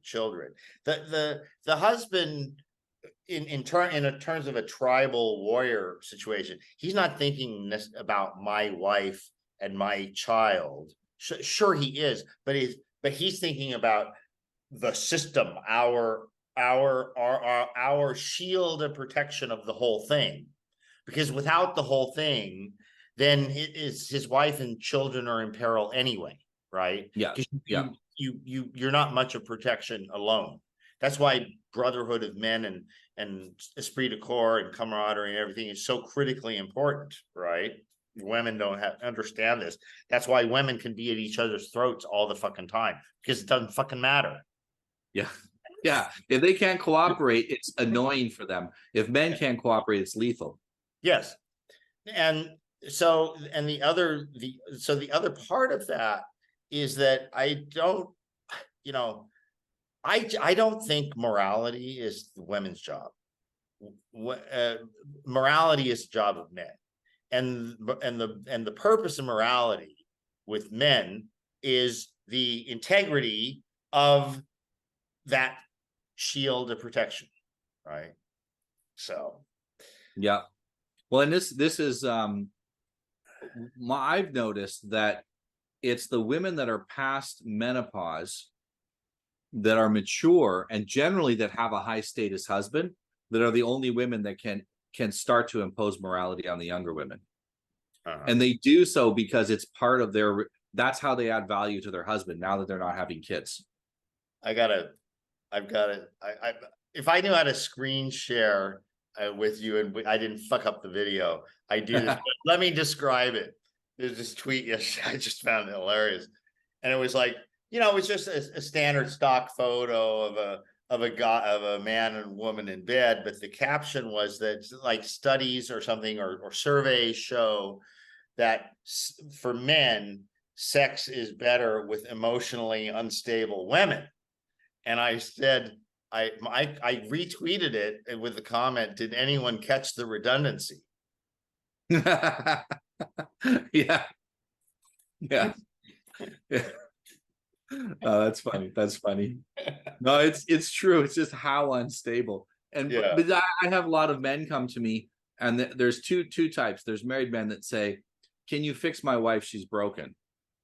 children. The husband in terms of a tribal warrior situation, he's not thinking about my wife and my child. Sure he is, but he's thinking about the system, our shield and protection of the whole thing. Because without the whole thing, then his wife and children are in peril anyway, right?
Yeah.
You're not much of protection alone. That's why brotherhood of men and esprit de corps and camaraderie and everything is so critically important, right? Women don't understand this. That's why women can be at each other's throats all the fucking time, because it doesn't fucking matter.
Yeah. Yeah. If they can't cooperate, it's annoying for them. If men can't cooperate, it's lethal.
Yes. And so, the other part of that is that I don't think morality is the women's job. Morality is the job of men. And the purpose of morality with men is the integrity of that shield of protection, right? So,
yeah. Well, and this is I've noticed that it's the women that are past menopause, that are mature, and generally that have a high status husband, that are the only women that can start to impose morality on the younger women. And they do so because it's part of that's how they add value to their husband now that they're not having kids.
I've got it. If I knew how to screen share with you and I didn't fuck up the video, I do this. Let me describe it. There's this tweet yesterday, I just found it hilarious. And it was like, it was just a standard stock photo of a man and woman in bed, but the caption was that like studies or something or surveys show that for men, sex is better with emotionally unstable women. And I said, I retweeted it with the comment, did anyone catch the redundancy?
Yeah. That's funny. That's funny. No, it's true. It's just how unstable. And
Yeah.
but I have a lot of men come to me, and there's two types. There's married men that say, "Can you fix my wife? She's broken."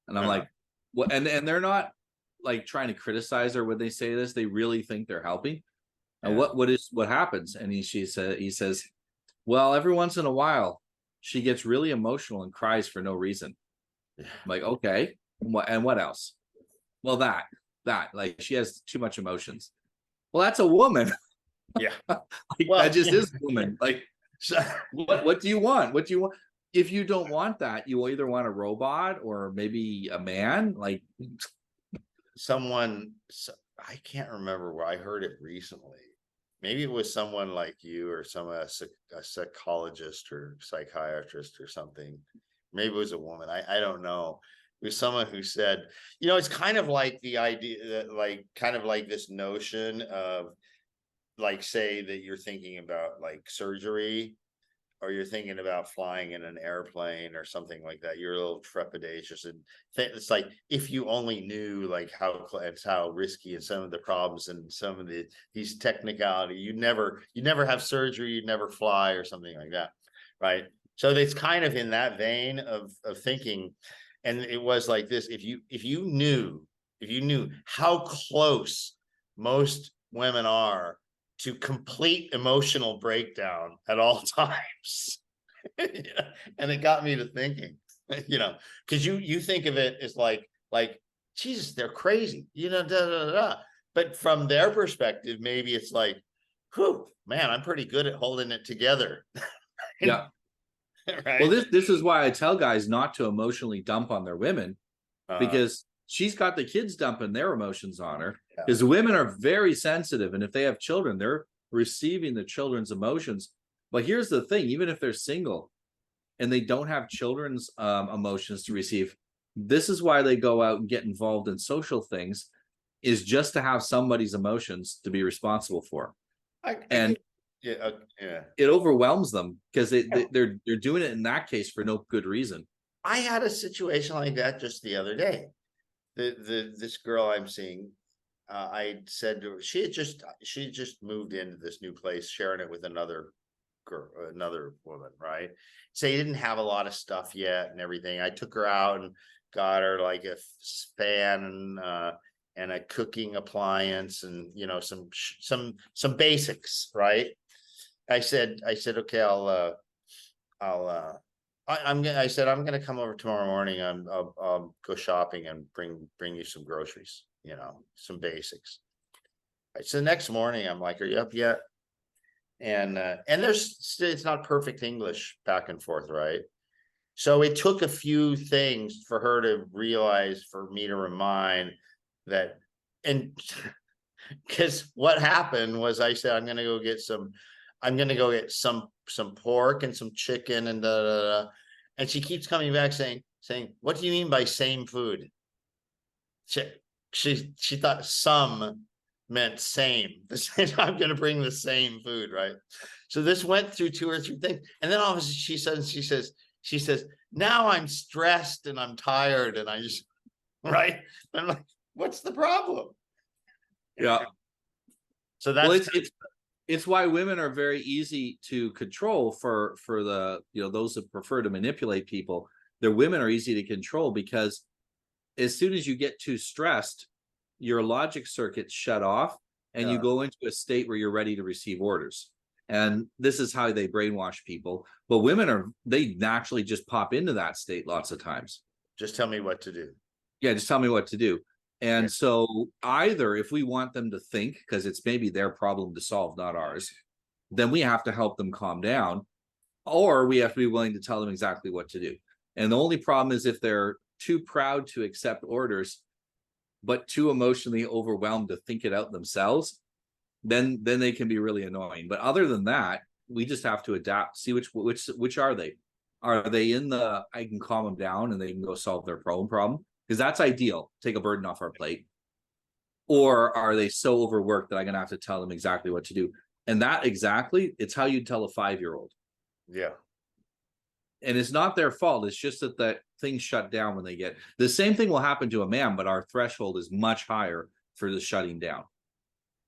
And I'm like, "What?" And they're not like trying to criticize her when they say this. They really think they're helping. And
Yeah.
what happens? And he says, "Well, every once in a while, she gets really emotional and cries for no reason." I'm like, okay, what else? Well, that like she has too much emotions. Well, that's a woman.
Yeah.
Like that
Well,
just
yeah.
is woman. Like
So,
what do you want? What do you want? If you don't want that, you either want a robot or maybe a man. Like
I can't remember where I heard it recently. Maybe it was someone like you or a psychologist or psychiatrist or something. Maybe it was a woman. I don't know. It was someone who said, it's kind of like the idea that like kind of like this notion of like say that you're thinking about like surgery or you're thinking about flying in an airplane or something like that, you're a little trepidatious and it's like if you only knew like how risky and some of the problems and some of these technicality, you'd never have surgery, you'd never fly or something like that, right? So it's kind of in that vein of thinking, and it was like this: if you knew how close most women are to complete emotional breakdown at all times. And it got me to thinking, because you think of it as like Jesus, they're crazy, da, da, da, da. But from their perspective, maybe it's like, whew, man, I'm pretty good at holding it together.
yeah.
Right.
Well, this is why I tell guys not to emotionally dump on their women, because she's got the kids dumping their emotions on her. Because women are very sensitive, and if they have children, they're receiving the children's emotions. But here's the thing: even if they're single and they don't have children's emotions to receive, this is why they go out and get involved in social things, is just to have somebody's emotions to be responsible for. And
yeah.
it overwhelms them because they're doing it in that case for no good reason.
I had a situation like that just the other day. This girl I'm seeing, I said to her, she had just moved into this new place, sharing it with another girl, another woman, right? So he didn't have a lot of stuff yet and everything. I took her out and got her like a fan and a cooking appliance and some basics, right? I said, okay, I said, I'm gonna come over tomorrow morning. I'll go shopping and bring you some groceries, some basics. Right, so the next morning, I'm like, "Are you up yet?" And it's not perfect English back and forth, right? So it took a few things for her to realize, for me to remind that, and because what happened was I said, I'm gonna go get some pork and some chicken and da, da, da. And she keeps coming back saying, what do you mean by same food? She thought some meant same. I'm gonna bring the same food, right? So this went through 2 or 3 things, and then all of a sudden she says, now I'm stressed and I'm tired and I just right. And I'm like, what's the problem?
Yeah.
So that's
it's why women are very easy to control for the those that prefer to manipulate people. Their women are easy to control because as soon as you get too stressed, your logic circuits shut off and you go into a state where you're ready to receive orders. And this is how they brainwash people. But women they naturally just pop into that state lots of times.
Just tell me what to do.
Yeah, just tell me what to do. And so either if we want them to think, because it's maybe their problem to solve, not ours, then we have to help them calm down, or we have to be willing to tell them exactly what to do. And the only problem is if they're too proud to accept orders, but too emotionally overwhelmed to think it out themselves, then they can be really annoying. But other than that, we just have to adapt, see which are they? Are they in the I can calm them down and they can go solve their problem? Because that's ideal, take a burden off our plate. Or are they so overworked that I'm gonna have to tell them exactly what to do? And that exactly, it's how you tell a 5-year-old.
Yeah.
And it's not their fault. It's just that things shut down when they get the same thing will happen to a man, but our threshold is much higher for the shutting down.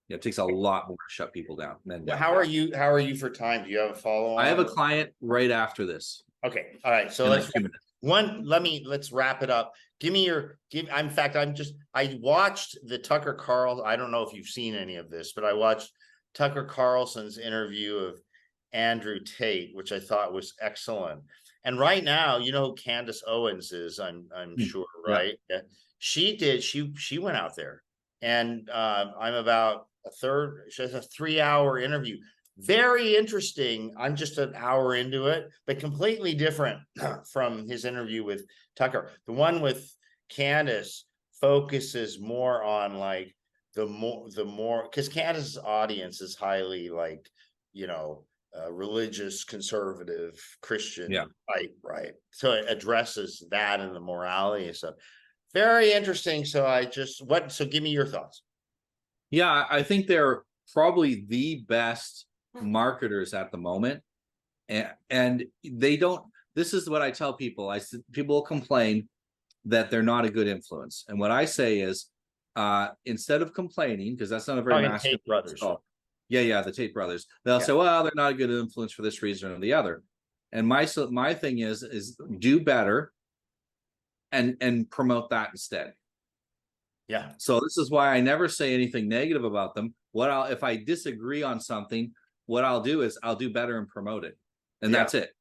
It takes a lot more to shut people down. Men
Well,
down.
how are you for time? Do you have a follow on?
I have a client right after this.
Okay, all right. So
in like
let's
2 minutes.
let's wrap it up. In fact, I watched the Tucker Carlson. I don't know if you've seen any of this, but I watched Tucker Carlson's interview of Andrew Tate, which I thought was excellent. And right now, you know who Candace Owens is, I'm sure, right? Yeah. She went out there, and I'm about she has a 3-hour interview. Very interesting. I'm just an hour into it, but completely different from his interview with Tucker. The one with Candace focuses more on like the more because Candace's audience is highly like, you know, religious, conservative, Christian type, right? So it addresses that and the morality and stuff. Very interesting. So so give me your thoughts.
Yeah, I think they're probably the best marketers at the moment. And they don't, this is what I tell people. People will complain that they're not a good influence. And what I say is, instead of complaining, because that's not a very masculine
brothers.
Yeah, the Tate brothers. They'll say, well, they're not a good influence for this reason or the other. And my thing is do better and promote that instead.
Yeah.
So this is why I never say anything negative about them. If I disagree on something, what I'll do is I'll do better and promote it. And that's it.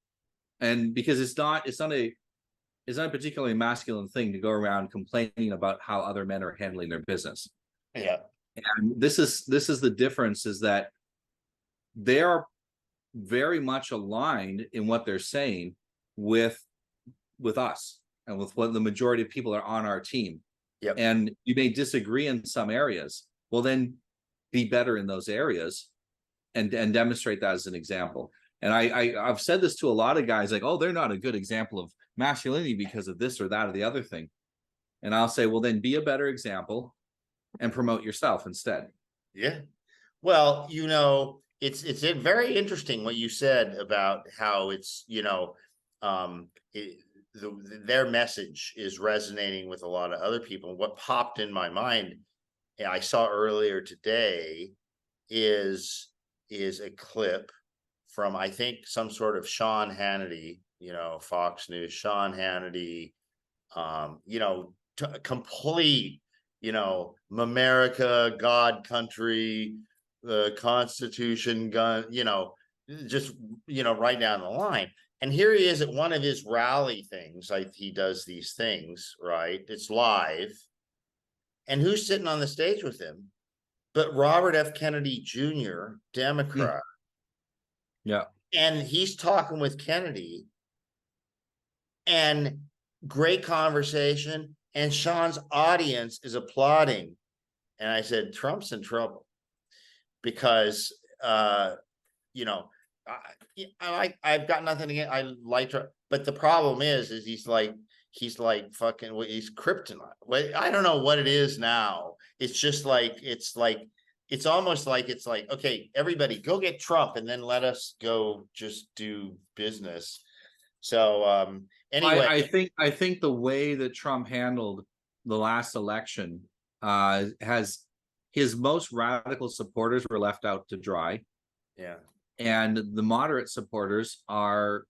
And because it's not a particularly masculine thing to go around complaining about how other men are handling their business.
Yeah.
And this is the difference, is that they are very much aligned in what they're saying with us and with what the majority of people are on our team.
Yep.
And you may disagree in some areas. Well, then be better in those areas and demonstrate that as an example. And I've said this to a lot of guys, like, oh, they're not a good example of masculinity because of this or that or the other thing. And I'll say, well, then be a better example and promote yourself instead.
Yeah. Well, you know, it's very interesting what you said about how it's, you know, their message is resonating with a lot of other people. What popped in my mind, I saw earlier today, is a clip from, I think, some sort of Sean Hannity, you know, Fox News, Sean Hannity, you know, complete, you know, America, God, country, the Constitution, gun, you know, just, you know, right down the line. And here he is at one of his rally things. Like, he does these things, right? It's live. And who's sitting on the stage with him but Robert F. Kennedy Jr., Democrat.
Yeah.
And he's talking with Kennedy, and great conversation. And Sean's audience is applauding. And I said, Trump's in trouble, because, you know, I've got nothing against, I like Trump, but the problem is he's like fucking, he's kryptonite. I don't know what it is now. It's just like, it's almost like, it's like, okay, everybody go get Trump and then let us go just do business. So anyway,
I think the way that Trump handled the last election has his most radical supporters were left out to dry.
Yeah.
And the moderate supporters are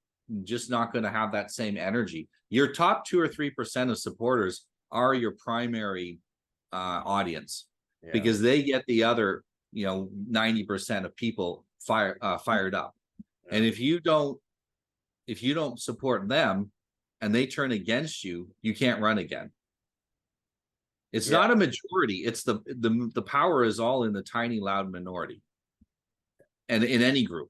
just not going to have that same energy. Your top 2 or 3% of supporters are your primary audience, because they get the other, you know, 90% of people fired up. Yeah. And if you don't support them and they turn against you, you can't run again. It's not a majority. It's the power is all in the tiny, loud minority. And in any group,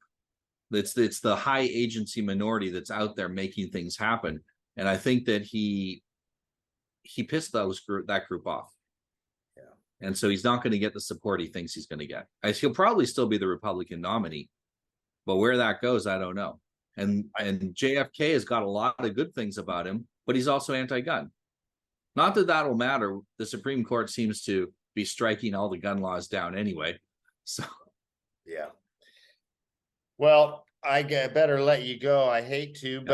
it's the high agency minority that's out there making things happen. And I think that he pissed that group off. Yeah. And so he's not going to get the support he thinks he's going to get. He'll probably still be the Republican nominee, but where that goes, I don't know. And JFK has got a lot of good things about him, but he's also anti-gun. Not that that'll matter. The Supreme Court seems to be striking all the gun laws down anyway. So,
yeah. Well, I better let you go. I hate to, but